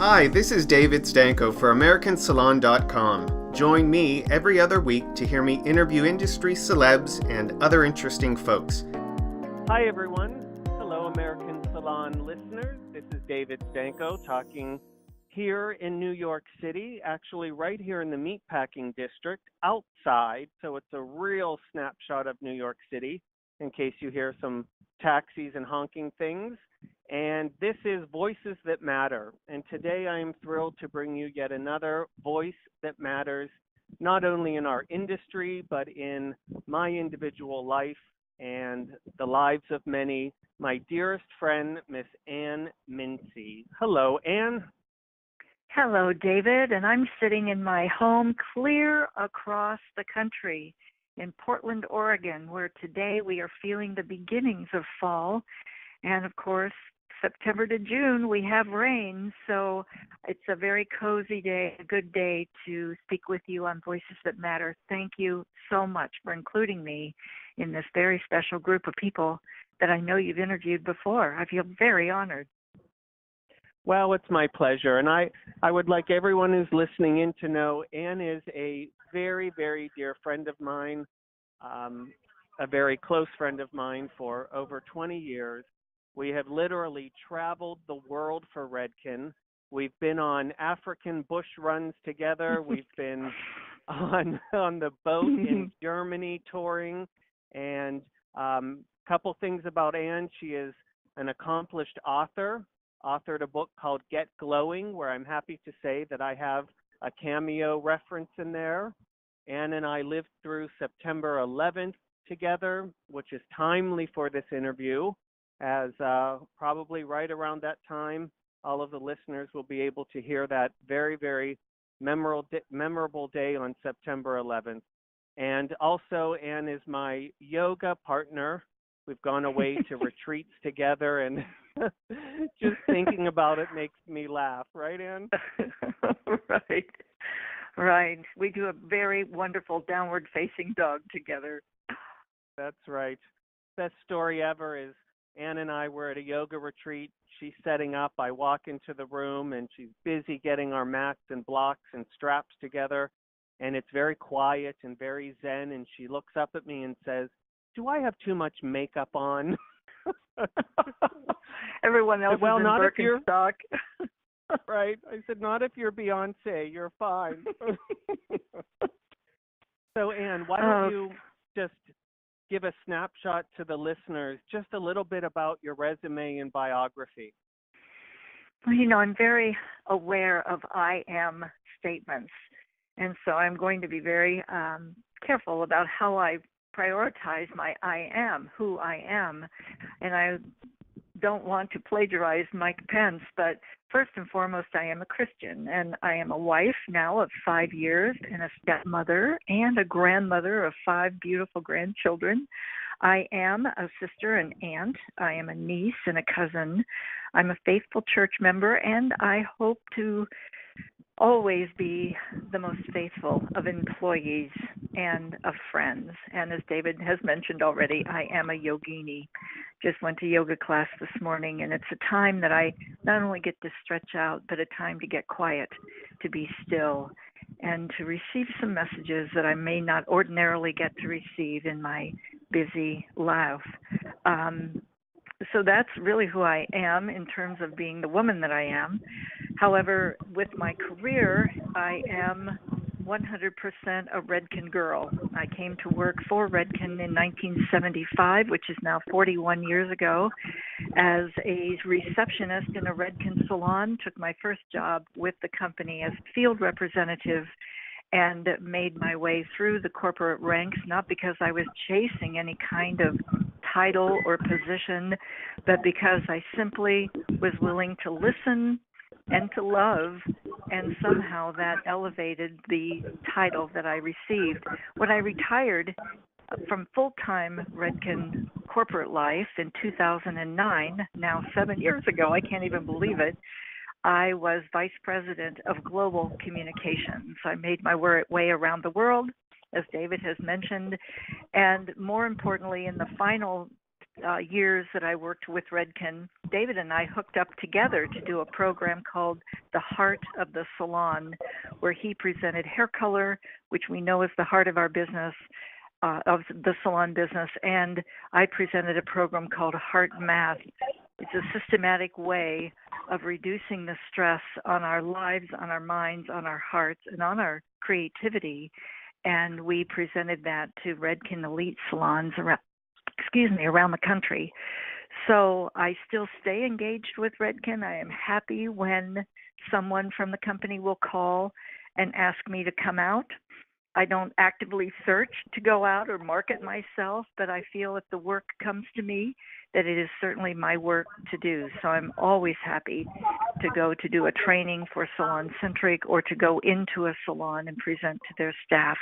Hi, this is David Stanko for AmericanSalon.com. Join me every other week to hear me interview industry celebs and other interesting folks. Hi, everyone. Hello, American Salon listeners. This is David Stanko talking here in New York City, actually right here in the Meatpacking District, outside. So it's a real snapshot of New York City in case you hear some taxis and honking things. And this is Voices That Matter. And today I am thrilled to bring you yet another voice that matters, not only in our industry, but in my individual life and the lives of many. My dearest friend, Miss Ann Mincey. Hello, Ann. Hello, David, and I'm sitting in my home clear across the country in Portland, Oregon, where today we are feeling the beginnings of fall. And of course, September to June, we have rain, so it's a very cozy day, a good day to speak with you on Voices That Matter. Thank you so much for including me in this very special group of people that I know you've interviewed before. I feel very honored. Well, it's my pleasure, and I would like everyone who's listening in to know Ann is a very, very dear friend of mine, a very close friend of mine for over 20 years. We have literally traveled the world for Redken. We've been on African bush runs together. We've been on the boat in Germany touring. And a couple things about Ann. She is an accomplished author, authored a book called Get Glowing, where I'm happy to say that I have a cameo reference in there. Ann and I lived through September 11th together, which is timely for this interview, as probably right around that time, all of the listeners will be able to hear that very, very memorable day on September 11th. And also, Ann is my yoga partner. We've gone away to retreats together, and just thinking about it makes me laugh. Right, Ann? Right. We do a very wonderful downward-facing dog together. That's right. Best story ever is Ann and I were at a yoga retreat. She's setting up. I walk into the room, and she's busy getting our mats and blocks and straps together. And it's very quiet and very zen. And she looks up at me and says, "Do I have too much makeup on?" Everyone else well, is in not Birkenstock. Right. I said, "Not if you're Beyonce. You're fine." So, Ann, why don't you just give a snapshot to the listeners, just a little bit about your resume and biography? Well, I'm very aware of I am statements. And so I'm going to be very careful about how I prioritize my I am, who I am. And I don't want to plagiarize Mike Pence, but first and foremost, I am a Christian, and I am a wife now of 5 years and a stepmother and a grandmother of 5 beautiful grandchildren. I am a sister and aunt. I am a niece and a cousin. I'm a faithful church member, and I hope to always be the most faithful of employees and of friends. And as David has mentioned already, I am a yogini. Just went to yoga class this morning, and it's a time that I not only get to stretch out, but a time to get quiet, to be still, and to receive some messages that I may not ordinarily get to receive in my busy life. So that's really who I am in terms of being the woman that I am. However, with my career, I am 100% a Redken girl. I came to work for Redken in 1975, which is now 41 years ago, as a receptionist in a Redken salon. Took my first job with the company as field representative and made my way through the corporate ranks, not because I was chasing any kind of title or position, but because I simply was willing to listen and to love, and somehow that elevated the title that I received. When I retired from full-time Redken corporate life in 2009, now 7 years ago, I can't even believe it, I was vice president of global communications. I made my way around the world, as David has mentioned, and more importantly, in the final years that I worked with Redken, David and I hooked up together to do a program called the heart of the salon, where he presented hair color, which we know is the heart of our business, of the salon business, and I presented a program called Heart Math. It's a systematic way of reducing the stress on our lives, on our minds, on our hearts, and on our creativity. And we presented that to Redken Elite salons around the country. So I still stay engaged with Redken. I am happy when someone from the company will call and ask me to come out. I don't actively search to go out or market myself, but I feel if the work comes to me, that it is certainly my work to do. So I'm always happy to go to do a training for Salon Centric or to go into a salon and present to their staff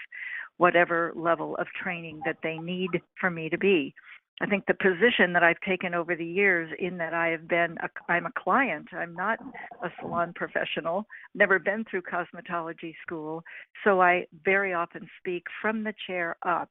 whatever level of training that they need for me to be. I think the position that I've taken over the years in that I'm a client. I'm not a salon professional, never been through cosmetology school. So I very often speak from the chair up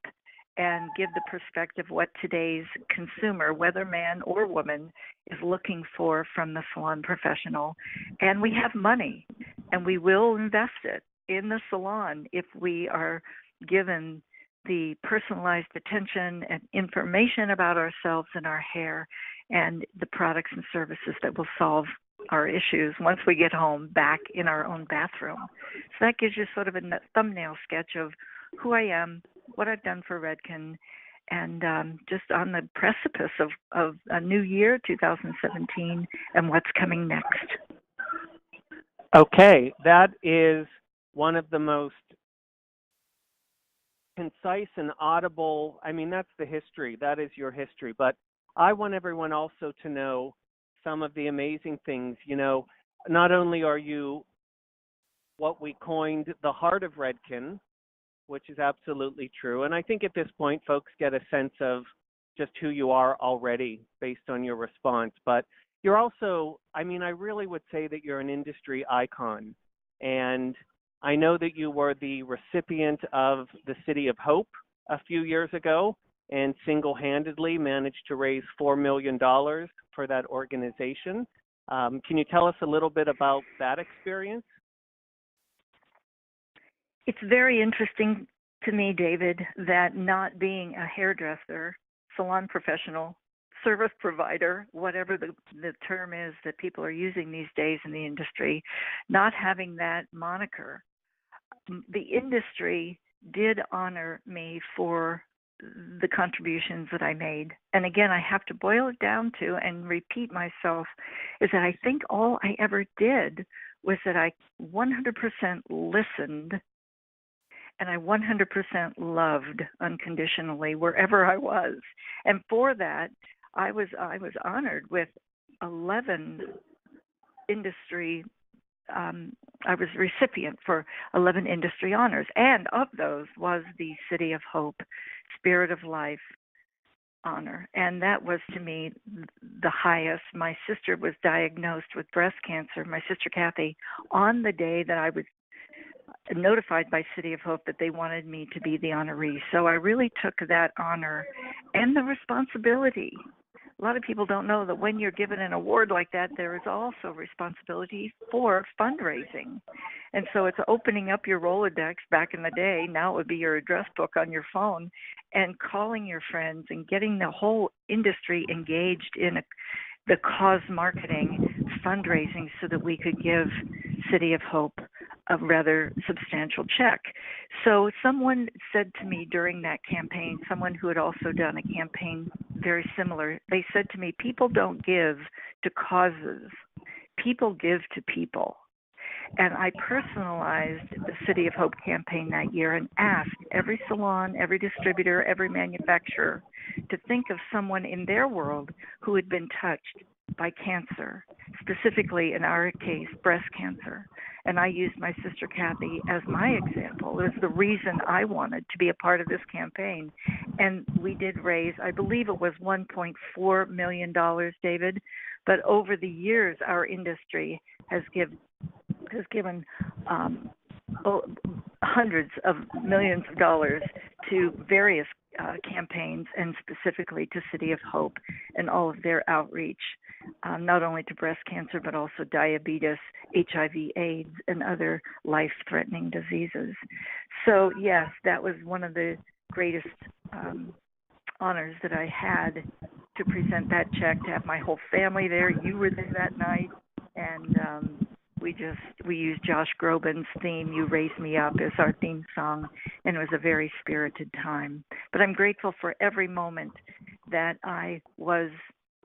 and give the perspective what today's consumer, whether man or woman, is looking for from the salon professional. And we have money, and we will invest it in the salon if we are given the personalized attention and information about ourselves and our hair and the products and services that will solve our issues once we get home back in our own bathroom. So that gives you sort of a thumbnail sketch of who I am, what I've done for Redken, and just on the precipice of a new year, 2017, and what's coming next. Okay, that is one of the most concise and audible. I mean, that's the history. That is your history. But I want everyone also to know some of the amazing things. You know, not only are you what we coined the heart of Redken, which is absolutely true. And I think at this point, folks get a sense of just who you are already based on your response. But you're also, I mean, I really would say that you're an industry icon. And I know that you were the recipient of the City of Hope a few years ago and single-handedly managed to raise $4 million for that organization. Can you tell us a little bit about that experience? It's very interesting to me, David, that not being a hairdresser, salon professional, service provider, whatever the term is that people are using these days in the industry, not having that moniker. The industry did honor me for the contributions that I made. And again, I have to boil it down to and repeat myself is that I think all I ever did was that I 100% listened and I 100% loved unconditionally wherever I was. And for that, I was honored with 11 industry I was recipient for 11 industry honors, and of those was the City of Hope Spirit of Life honor, and that was to me the highest. My sister was diagnosed with breast cancer, my sister Kathy, on the day that I was notified by City of Hope that they wanted me to be the honoree. So I really took that honor and the responsibility. A lot of people don't know that when you're given an award like that, there is also responsibility for fundraising. And so it's opening up your Rolodex back in the day. Now it would be your address book on your phone and calling your friends and getting the whole industry engaged in the cause marketing fundraising so that we could give City of Hope a rather substantial check. So someone said to me during that campaign, someone who had also done a campaign very similar, they said to me, people don't give to causes, people give to people. And I personalized the City of Hope campaign that year and asked every salon, every distributor, every manufacturer to think of someone in their world who had been touched by cancer, specifically in our case, breast cancer. And I used my sister Kathy as my example, as the reason I wanted to be a part of this campaign. And we did raise, I believe it was $1.4 million, David. But over the years, our industry has given hundreds of millions of dollars to various campaigns, and specifically to City of Hope and all of their outreach, not only to breast cancer, but also diabetes, HIV, AIDS, and other life-threatening diseases. So, yes, that was one of the greatest honors that I had, to present that check, to have my whole family there. You were there that night, and we used Josh Groban's theme, "You Raise Me Up," as our theme song, and it was a very spirited time. But I'm grateful for every moment that I was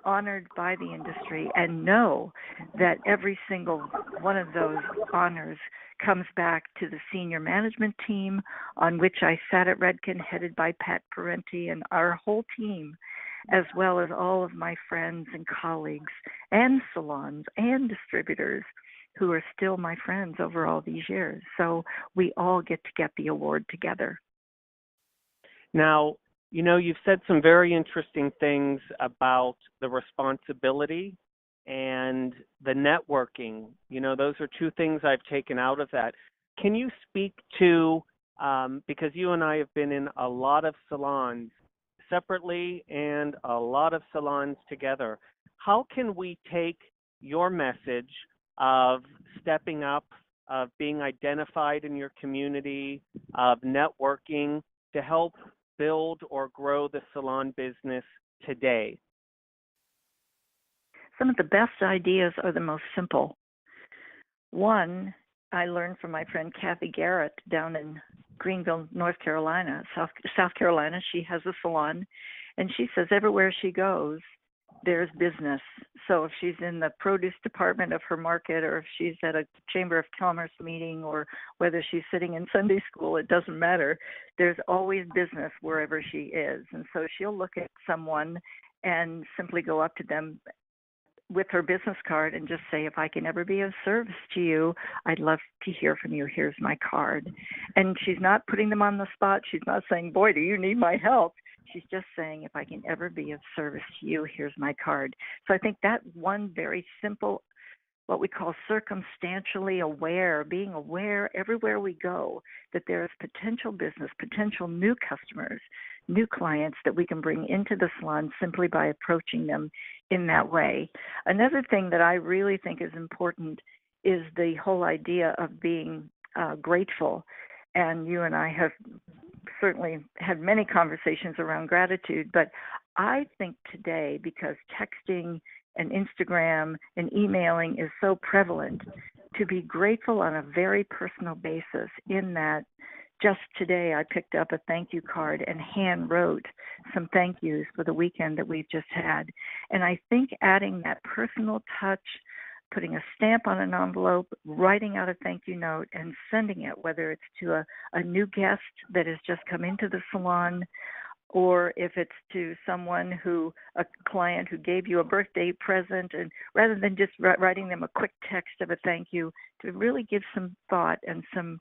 honored by the industry, and know that every single one of those honors comes back to the senior management team on which I sat at Redken, headed by Pat Parenti and our whole team, as well as all of my friends and colleagues and salons and distributors who are still my friends over all these years. So we all get the award together. Now, you've said some very interesting things about the responsibility and the networking. Those are two things I've taken out of that. Can you speak to, because you and I have been in a lot of salons separately and a lot of salons together, how can we take your message of stepping up, of being identified in your community, of networking, to help build or grow the salon business today? Some of the best ideas are the most simple. One, I learned from my friend Kathy Garrett down in Greenville, North Carolina, South Carolina. She has a salon, and she says everywhere she goes, there's business. So if she's in the produce department of her market, or if she's at a Chamber of Commerce meeting, or whether she's sitting in Sunday school, it doesn't matter. There's always business wherever she is. And so she'll look at someone and simply go up to them with her business card and just say, "If I can ever be of service to you, I'd love to hear from you. Here's my card." And she's not putting them on the spot. She's not saying, "Boy, do you need my help?" She's just saying, "If I can ever be of service to you, here's my card." So I think that one very simple, what we call circumstantially aware, being aware everywhere we go that there is potential business, potential new customers, new clients that we can bring into the salon simply by approaching them in that way. Another thing that I really think is important is the whole idea of being grateful. And you and I have certainly had many conversations around gratitude, but I think today, because texting and Instagram and emailing is so prevalent, to be grateful on a very personal basis, in that just today I picked up a thank you card and hand wrote some thank yous for the weekend that we've just had. And I think adding that personal touch, putting a stamp on an envelope, writing out a thank you note, and sending it, whether it's to a new guest that has just come into the salon, or if it's to someone a client who gave you a birthday present, and rather than just writing them a quick text of a thank you, to really give some thought and some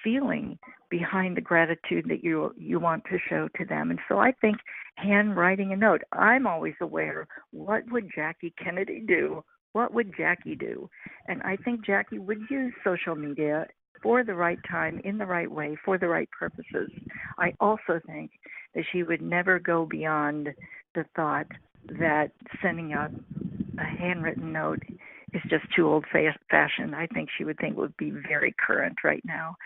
feeling behind the gratitude that you want to show to them. And so I think handwriting a note, I'm always aware, what would Jackie Kennedy do? What would Jackie do? And I think Jackie would use social media for the right time, in the right way, for the right purposes. I also think that she would never go beyond the thought that sending out a handwritten note is just too old-fashioned. I think she would think it would be very current right now.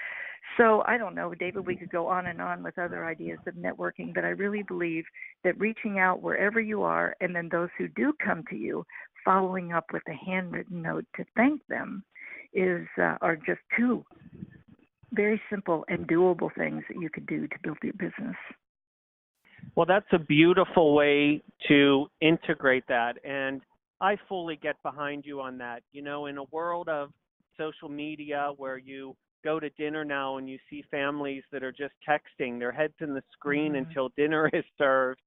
So I don't know, David, we could go on and on with other ideas of networking, but I really believe that reaching out wherever you are, and then those who do come to you, following up with a handwritten note to thank them, are just two very simple and doable things that you could do to build your business. Well, that's a beautiful way to integrate that, and I fully get behind you on that. In a world of social media where you go to dinner now and you see families that are just texting, their heads in the screen until dinner is served.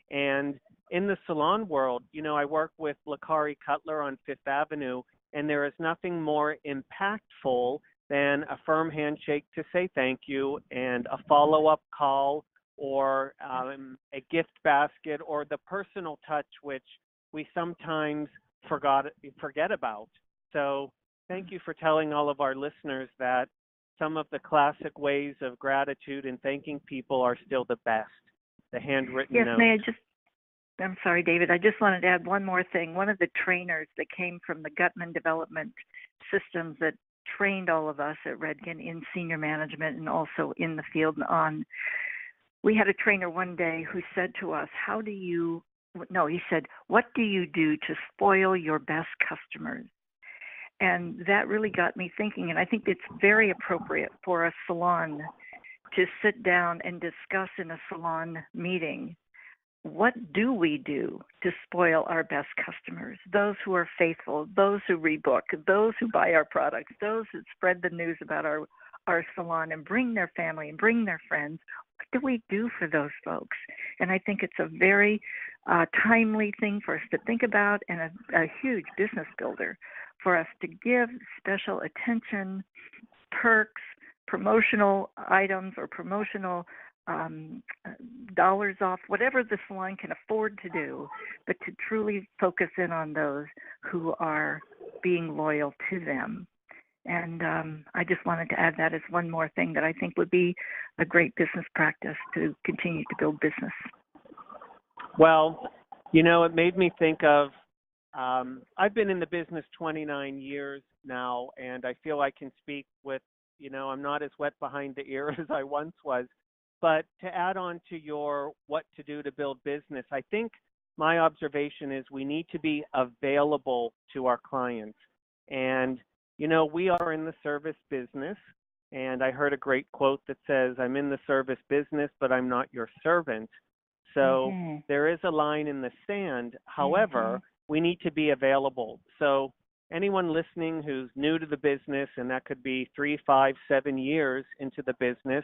And in the salon world, I work with Lakari Cutler on Fifth Avenue, and there is nothing more impactful than a firm handshake to say thank you, and a follow-up call, or a gift basket, or the personal touch, which we sometimes forget about. So thank you for telling all of our listeners that some of the classic ways of gratitude and thanking people are still the best. The handwritten Yes, notes. I'm sorry, David. I just wanted to add one more thing. One of the trainers that came from the Gutman Development Systems that trained all of us at Redken in senior management and also in the field and on, we had a trainer one day who said to us, he said, what do you do to spoil your best customers? And that really got me thinking, and I think it's very appropriate for a salon to sit down and discuss in a salon meeting, what do we do to spoil our best customers, those who are faithful, those who rebook, those who buy our products, those who spread the news about our salon and bring their family and bring their friends. What do we do for those folks? And I think it's a very timely thing for us to think about and a huge business builder for us to give special attention, perks, promotional items or promotional dollars off, whatever the salon can afford to do, but to truly focus in on those who are being loyal to them. And I just wanted to add that as one more thing that I think would be a great business practice to continue to build business. Well, it made me think of, I've been in the business 29 years now, and I feel I can speak with, I'm not as wet behind the ear as I once was. But to add on to your what to do to build business, I think my observation is we need to be available to our clients. And, we are in the service business, and I heard a great quote that says, I'm in the service business, but I'm not your servant. So there is a line in the sand. However, we need to be available. So anyone listening who's new to the business, and that could be 3, 5, 7 years into the business,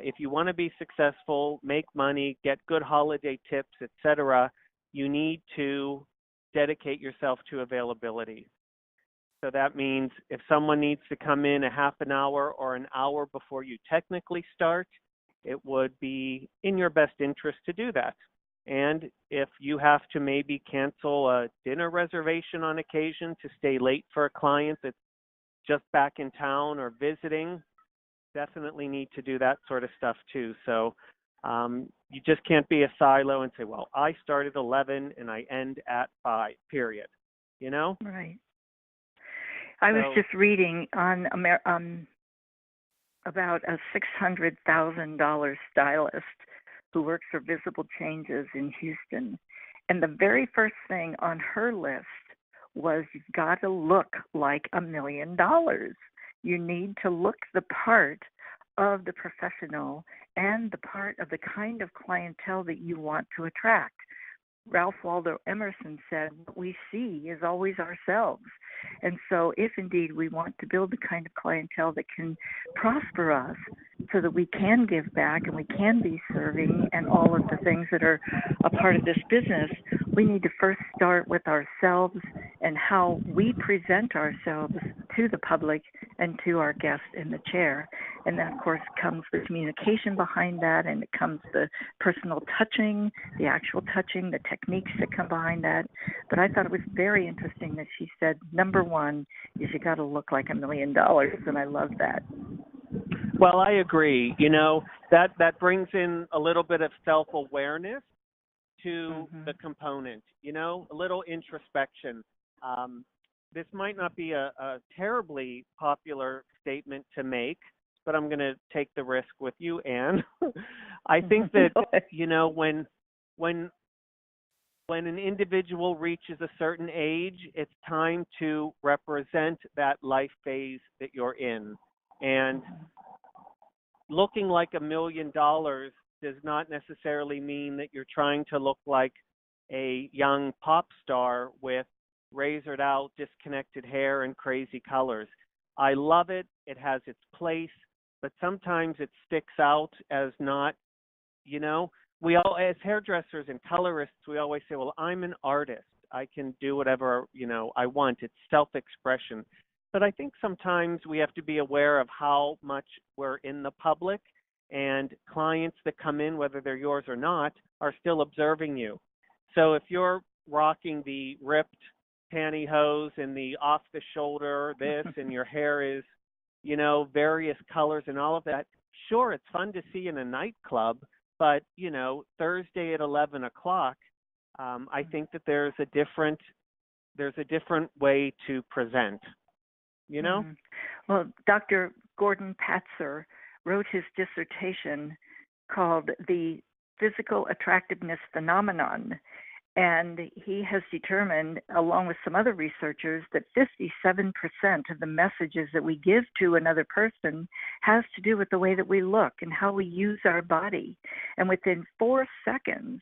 if you want to be successful, make money, get good holiday tips, etc., you need to dedicate yourself to availability. So that means if someone needs to come in a half an hour or an hour before you technically start, it would be in your best interest to do that. And if you have to maybe cancel a dinner reservation on occasion to stay late for a client that's just back in town or visiting, definitely need to do that sort of stuff too. So you just can't be a silo and say, well, I start at 11 and I end at 5, period. Right. I was just reading on about a $600,000 stylist who works for Visible Changes in Houston. And the very first thing on her list was, you've got to look like $1 million. You need to look the part of the professional and the part of the kind of clientele that you want to attract. Ralph Waldo Emerson said, what we see is always ourselves. And so if indeed we want to build the kind of clientele that can prosper us so that we can give back and we can be serving and all of the things that are a part of this business, we need to first start with ourselves and how we present ourselves to the public and to our guests in the chair. And then, of course, comes the communication behind that, and it comes the personal touching, the actual touching, the techniques that come behind that. But I thought it was very interesting that she said, number one is you got to look like $1 million, and I love that. Well, I agree. That brings in a little bit of self-awareness to the component, a little introspection. This might not be a terribly popular statement to make, but I'm going to take the risk with you, Anne. I think that, when an individual reaches a certain age, it's time to represent that life phase that you're in. And looking like $1 million does not necessarily mean that you're trying to look like a young pop star with razored out, disconnected hair and crazy colors. I love it. It has its place, but sometimes it sticks out as not, we all, as hairdressers and colorists, we always say, well, I'm an artist. I can do whatever, I want. It's self-expression. But I think sometimes we have to be aware of how much we're in the public, and clients that come in, whether they're yours or not, are still observing you. So if you're rocking the ripped pantyhose and the off-the-shoulder this, and your hair is various colors and all of that. Sure, it's fun to see in a nightclub, but, Thursday at 11 o'clock, I think that there's a different way to present, Well, Dr. Gordon Patzer wrote his dissertation called The Physical Attractiveness Phenomenon, and he has determined, along with some other researchers, that 57% of the messages that we give to another person has to do with the way that we look and how we use our body. And within 4 seconds,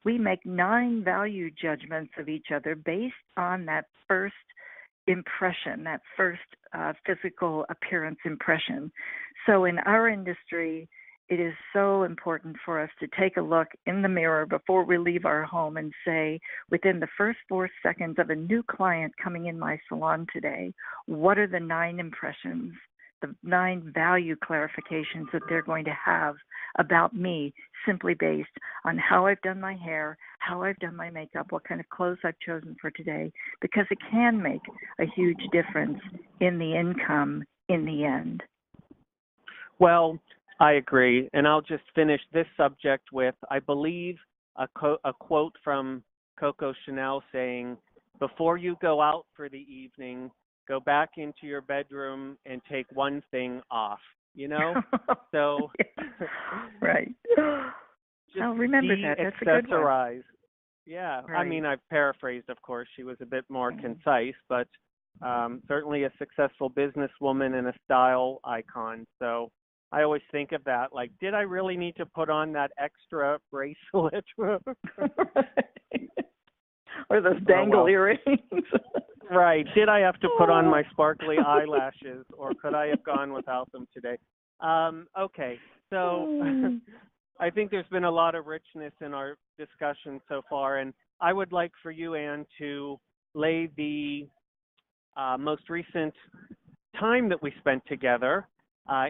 we make 9 value judgments of each other based on that first impression, that first physical appearance impression. So in our industry, it is so important for us to take a look in the mirror before we leave our home and say, within the first 4 seconds of a new client coming in my salon today, what are the 9 impressions, the 9 value clarifications that they're going to have about me, simply based on how I've done my hair, how I've done my makeup, what kind of clothes I've chosen for today, because it can make a huge difference in the income in the end. Well, I agree. And I'll just finish this subject with, I believe, a quote from Coco Chanel saying, before you go out for the evening, go back into your bedroom and take one thing off, So, right. I'll remember that. That's a good one. Yeah. Right. I mean, I've paraphrased, of course. She was a bit more concise, but certainly a successful businesswoman and a style icon. So I always think of that, like, did I really need to put on that extra bracelet? Or those dangle earrings. Right. Did I have to put on my sparkly eyelashes, or could I have gone without them today? Okay. So I think there's been a lot of richness in our discussion so far, and I would like for you, Anne, to lay the most recent time that we spent together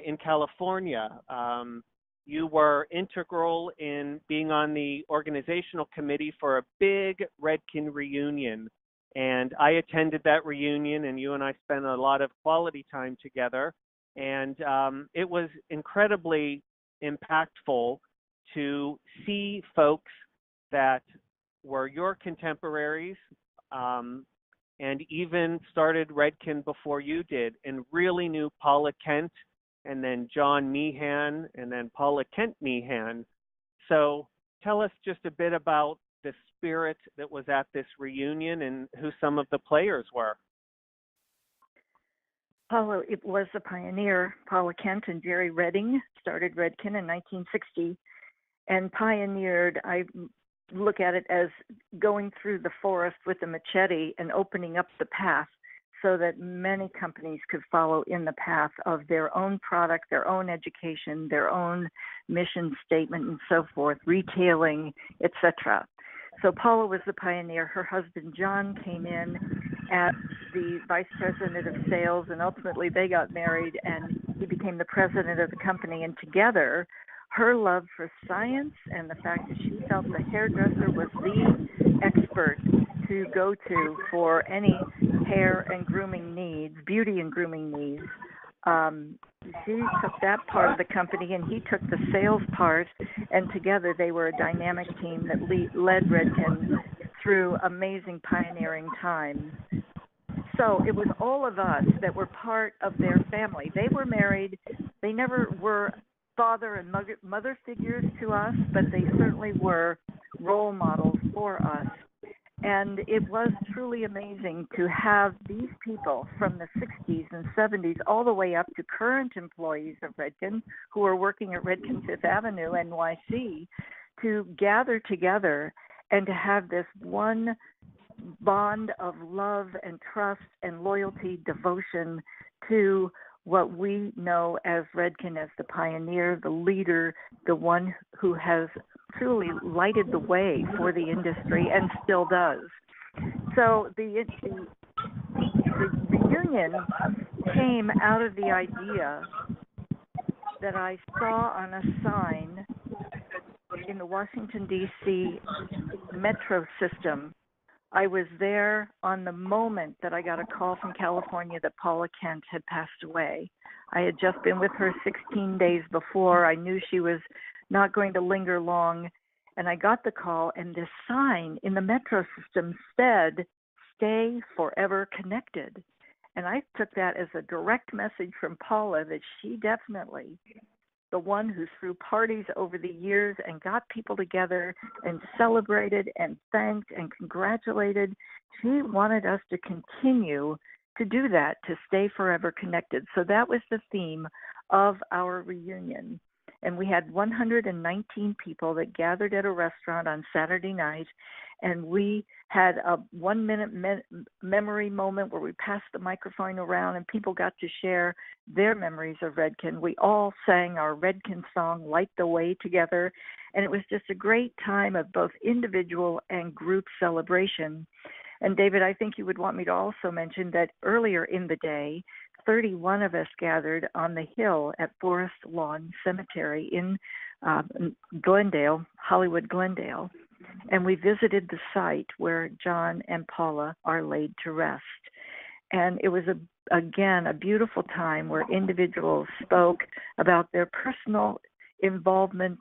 in California. You were integral in being on the organizational committee for a big Redken reunion. And I attended that reunion, and you and I spent a lot of quality time together. And it was incredibly impactful to see folks that were your contemporaries and even started Redken before you did, and really knew Paula Kent, and then John Meehan, and then Paula Kent Meehan. So tell us just a bit about the spirit that was at this reunion and who some of the players were. Paula, it was a pioneer. Paula Kent and Jerry Redding started Redken in 1960 and pioneered, I look at it as going through the forest with a machete and opening up the path so that many companies could follow in the path of their own product, their own education, their own mission statement, and so forth, retailing, etc. So Paula was the pioneer. Her husband, John, came in as the vice president of sales, and ultimately they got married, and he became the president of the company. And together, her love for science and the fact that she felt the hairdresser was the expert to go to for any hair and grooming needs, beauty and grooming needs. She took that part of the company, and he took the sales part, and together they were a dynamic team that led Redken through amazing pioneering times. So it was all of us that were part of their family. They were married. They never were father and mother figures to us, but they certainly were role models for us. And it was truly amazing to have these people from the 60s and 70s all the way up to current employees of Redken who are working at Redken Fifth Avenue, NYC, to gather together and to have this one bond of love and trust and loyalty, devotion to what we know as Redken as the pioneer, the leader, the one who has truly lighted the way for the industry and still does. So the reunion came out of the idea that I saw on a sign in the Washington, D.C. metro system I was there on the moment that I got a call from California that Paula Kent had passed away. I had just been with her 16 days before. I knew she was not going to linger long. And I got the call, and this sign in the metro system said, "Stay forever connected." And I took that as a direct message from Paula that she definitely, the one who threw parties over the years and got people together and celebrated and thanked and congratulated, she wanted us to continue to do that, to stay forever connected. So that was the theme of our reunion. And we had 119 people that gathered at a restaurant on Saturday night, and we had a 1-minute memory moment where we passed the microphone around and people got to share their memories of Redken. We all sang our Redken song, "Light the Way," together, and it was just a great time of both individual and group celebration. And David, I think you would want me to also mention that earlier in the day, 31 of us gathered on the hill at Forest Lawn Cemetery in Glendale, Hollywood, Glendale. And we visited the site where John and Paula are laid to rest. And it was, again, a beautiful time where individuals spoke about their personal involvement,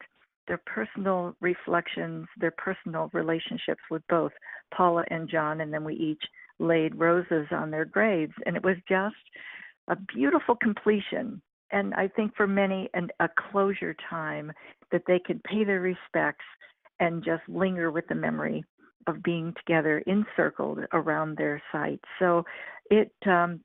their personal reflections, their personal relationships with both Paula and John, and then we each laid roses on their graves. And it was just a beautiful completion, and I think for many a closure time that they could pay their respects and just linger with the memory of being together encircled around their site. So it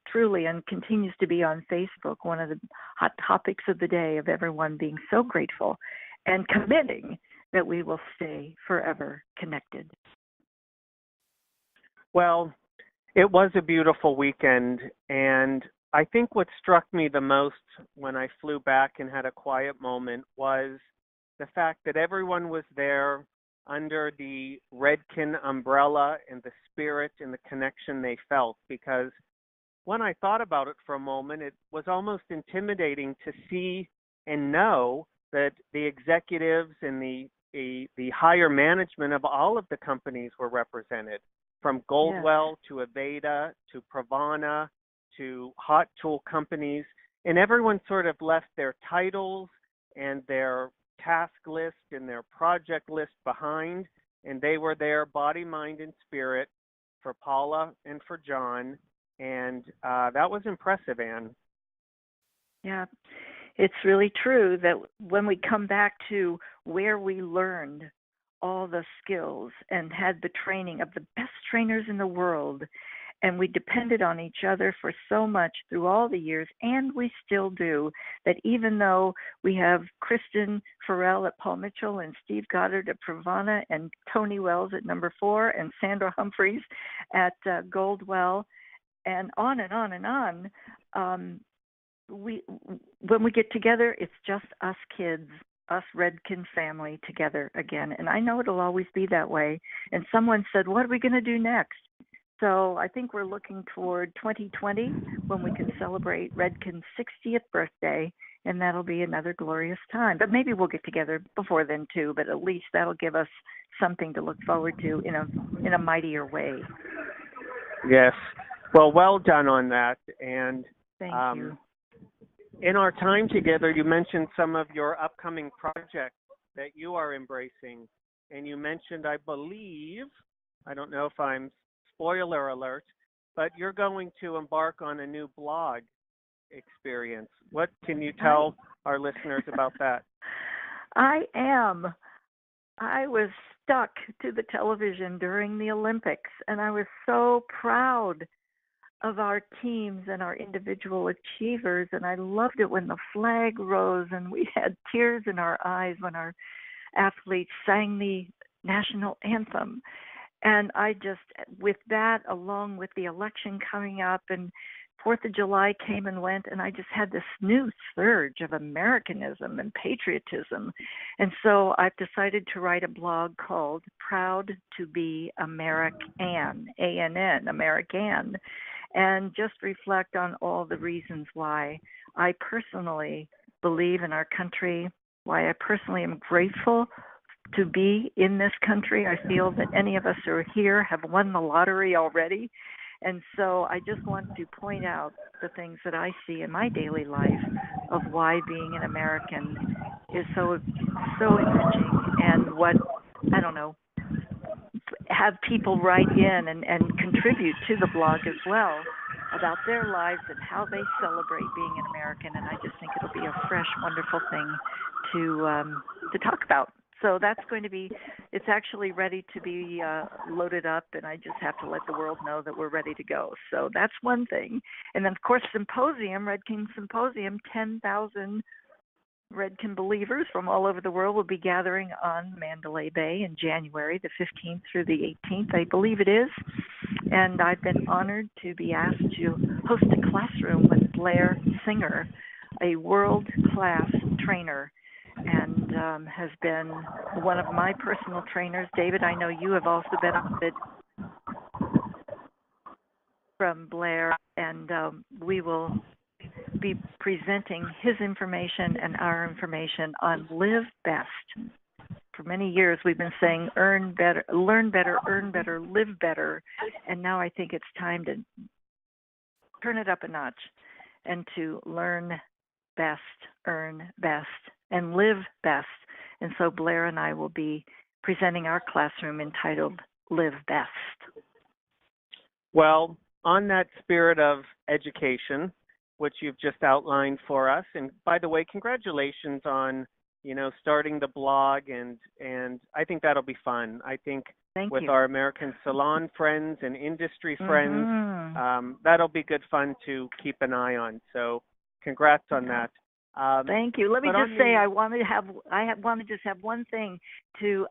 truly, and continues to be on Facebook, one of the hot topics of the day, of everyone being so grateful and committing that we will stay forever connected. Well, it was a beautiful weekend, and I think what struck me the most when I flew back and had a quiet moment was the fact that everyone was there under the Redken umbrella and the spirit and the connection they felt. Because when I thought about it for a moment, it was almost intimidating to see and know that the executives and the higher management of all of the companies were represented, from Goldwell to Aveda to Pravana to hot tool companies, and everyone sort of left their titles and their task list and their project list behind, and they were there body, mind, and spirit for Paula and for John, and that was impressive, Anne. Yeah, it's really true that when we come back to where we learned all the skills and had the training of the best trainers in the world, and we depended on each other for so much through all the years, and we still do, that even though we have Kristen Farrell at Paul Mitchell and Steve Goddard at Pravana and Tony Wells at number 4 and Sandra Humphreys at Goldwell and on and on and on, when we get together, it's just us kids, us Redken family together again. And I know it'll always be that way. And someone said, what are we going to do next? So I think we're looking toward 2020 when we can celebrate Redken's 60th birthday, and that'll be another glorious time. But maybe we'll get together before then too, but at least that'll give us something to look forward to in a mightier way. Yes. Well done on that. And thank you. In our time together, you mentioned some of your upcoming projects that you are embracing. And you mentioned, I believe, I don't know if I'm spoiler alert, but you're going to embark on a new blog experience. What can you tell our listeners about that? I am. I was stuck to the television during the Olympics, and I was so proud of our teams and our individual achievers, and I loved it when the flag rose and we had tears in our eyes when our athletes sang the national anthem. And I just, with that, along with the election coming up, and 4th of July came and went, and I just had this new surge of Americanism and patriotism. And so I've decided to write a blog called Proud to be American, A-N-N, American, and just reflect on all the reasons why I personally believe in our country, why I personally am grateful to be in this country. I feel that any of us who are here have won the lottery already. And so I just want to point out the things that I see in my daily life of why being an American is so enriching, and what, I don't know, have people write in and contribute to the blog as well about their lives and how they celebrate being an American. And I just think it'll be a fresh, wonderful thing to talk about. So that's going to be, it's actually ready to be loaded up, and I just have to let the world know that we're ready to go. So that's one thing. And then, of course, Symposium, Red King Symposium, 10,000 Redkin believers from all over the world will be gathering on Mandalay Bay in January, the 15th through the 18th, I believe it is. And I've been honored to be asked to host a classroom with Blair Singer, a world-class trainer, and has been one of my personal trainers. David, I know you have also benefited from Blair, and we will be presenting his information and our information on Live Best. For many years, we've been saying earn better, learn better, earn better, live better, and now I think it's time to turn it up a notch and to learn best, earn best, and live best. And so Blair and I will be presenting our classroom entitled Live Best. Well, on that spirit of education, which you've just outlined for us, and by the way, congratulations on, starting the blog, and I think that'll be fun. I think Thank with you. our American salon friends and industry friends, that'll be good fun to keep an eye on. So congrats on that. Thank you. Let me just say, I want to just have one thing to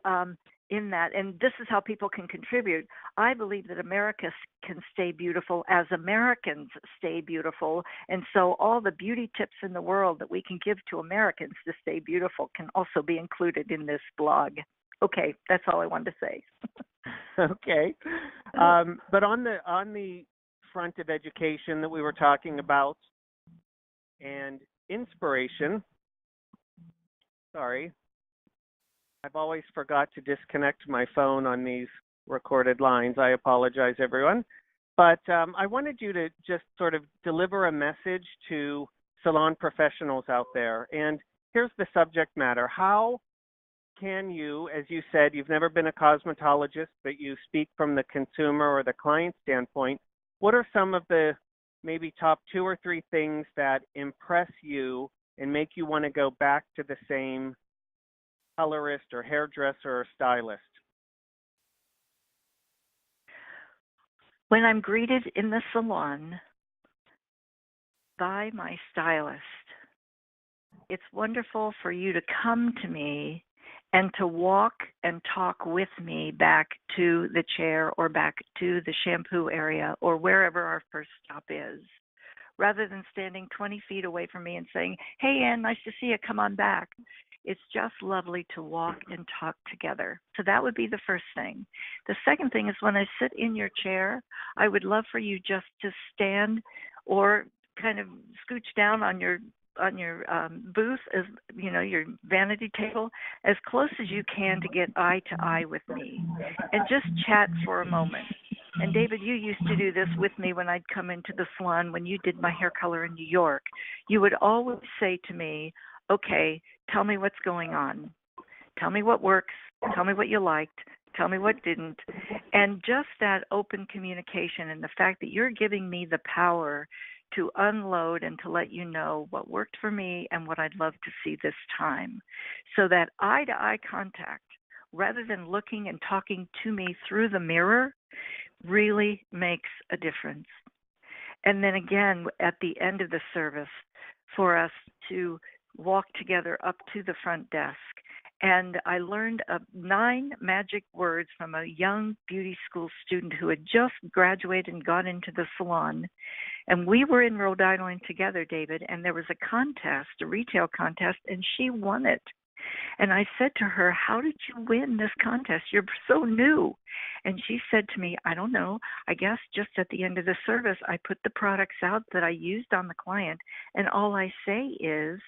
in that, and this is how people can contribute. I believe that America can stay beautiful as Americans stay beautiful, and so all the beauty tips in the world that we can give to Americans to stay beautiful can also be included in this blog. Okay, that's all I wanted to say. Okay, but on the front of education that we were talking about and inspiration, sorry, I've always forgot to disconnect my phone on these recorded lines. I apologize, everyone. But I wanted you to just sort of deliver a message to salon professionals out there. And here's the subject matter. How can you, as you said, you've never been a cosmetologist, but you speak from the consumer or the client standpoint. What are some of the maybe top 2 or 3 things that impress you and make you want to go back to the same colorist or hairdresser or stylist? When I'm greeted in the salon by my stylist, it's wonderful for you to come to me and to walk and talk with me back to the chair or back to the shampoo area or wherever our first stop is, rather than standing 20 feet away from me and saying, "Hey, Ann, nice to see you. Come on back." It's just lovely to walk and talk together. So that would be the first thing. The second thing is when I sit in your chair, I would love for you just to stand or kind of scooch down on your booth, as your vanity table, as close as you can to get eye to eye with me and just chat for a moment. And David, you used to do this with me when I'd come into the salon when you did my hair color in New York. You would always say to me, "Okay, tell me what's going on. Tell me what works. Tell me what you liked. Tell me what didn't." And just that open communication and the fact that you're giving me the power to unload and to let you know what worked for me and what I'd love to see this time. So that eye-to-eye contact, rather than looking and talking to me through the mirror, really makes a difference. And then again, at the end of the service, for us to walk together up to the front desk. And I learned 9 magic words from a young beauty school student who had just graduated and got into the salon. And we were in Rhode Island together, David, and there was a contest, a retail contest, and she won it. And I said to her, "How did you win this contest? You're so new." And she said to me, "I don't know. I guess just at the end of the service, I put the products out that I used on the client, and all I say is,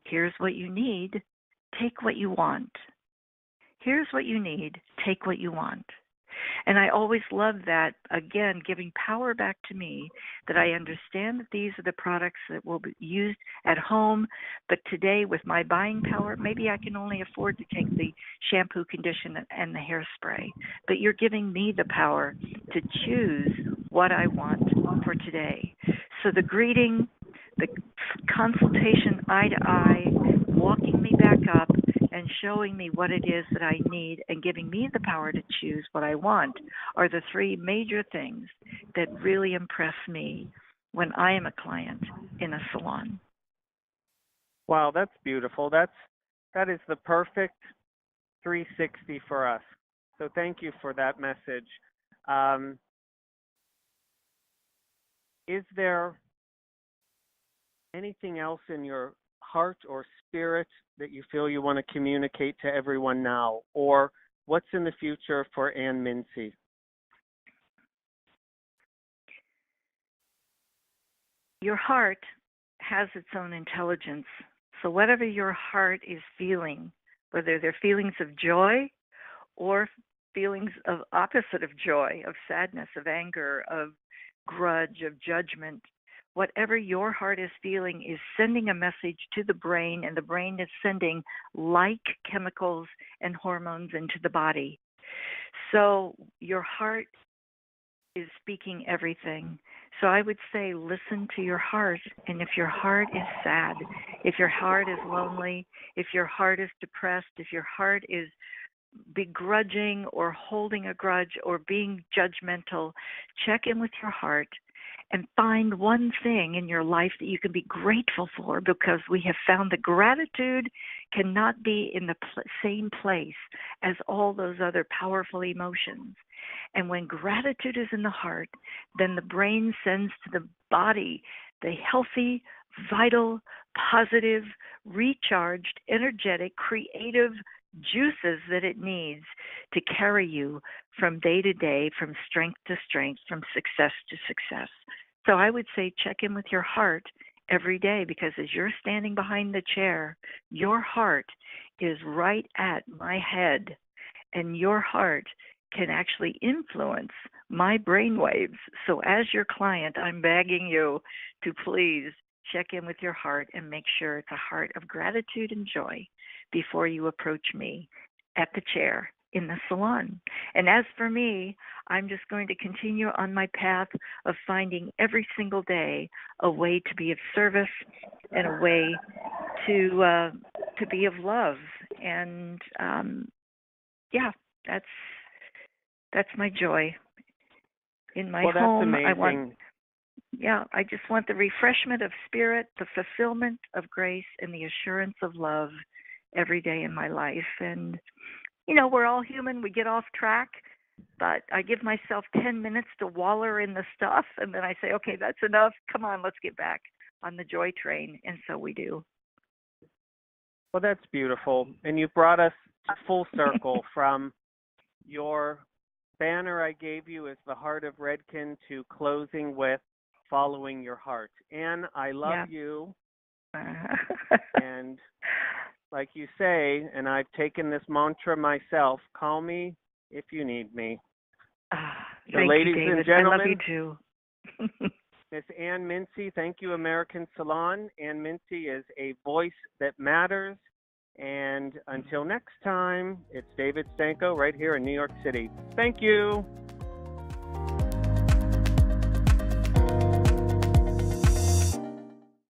here's what you need. Take what you want. Here's what you need. Take what you want. And I always love that, again, giving power back to me, that I understand that these are the products that will be used at home. But today, with my buying power, maybe I can only afford to take the shampoo, conditioner, and the hairspray. But you're giving me the power to choose what I want for today. So the greeting, the consultation eye to eye, walking me back up, and showing me what it is that I need and giving me the power to choose what I want are the three major things that really impress me when I am a client in a salon. Wow, that's beautiful. That is the perfect 360 for us. So thank you for that message. Is there anything else in your heart or spirit that you feel you want to communicate to everyone now? Or what's in the future for Ann Mincey? Your heart has its own intelligence. So whatever your heart is feeling, whether they're feelings of joy or feelings of opposite of joy, of sadness, of anger, of grudge, of judgment, whatever your heart is feeling is sending a message to the brain, and the brain is sending like chemicals and hormones into the body. So your heart is speaking everything. So I would say listen to your heart. And if your heart is sad, if your heart is lonely, if your heart is depressed, if your heart is begrudging or holding a grudge or being judgmental, check in with your heart and find one thing in your life that you can be grateful for, because we have found that gratitude cannot be in the same place as all those other powerful emotions. And when gratitude is in the heart, then the brain sends to the body the healthy, vital, positive, recharged, energetic, creative juices that it needs to carry you from day to day, from strength to strength, from success to success. So I would say check in with your heart every day, because as you're standing behind the chair, your heart is right at my head, and your heart can actually influence my brainwaves. So as your client, I'm begging you to please check in with your heart and make sure it's a heart of gratitude and joy before you approach me at the chair in the salon. And as for me, I'm just going to continue on my path of finding every single day a way to be of service and a way to be of love. And that's my joy in my well, that's home. Amazing. I just want the refreshment of spirit, the fulfillment of grace, and the assurance of love every day in my life. And, we're all human. We get off track, but I give myself 10 minutes to waller in the stuff, and then I say, okay, that's enough. Come on, let's get back on the joy train. And so we do. Well, that's beautiful. And you've brought us full circle from your banner I gave you as the Heart of Redken to closing with following your heart. Ann, I love you. And like you say, and I've taken this mantra myself, call me if you need me. So ladies you, David. and gentlemen, I love you too. Miss Ann Mincey, thank you, American Salon. Ann Mincey is a voice that matters. And until next time, it's David Stanko right here in New York City. Thank you.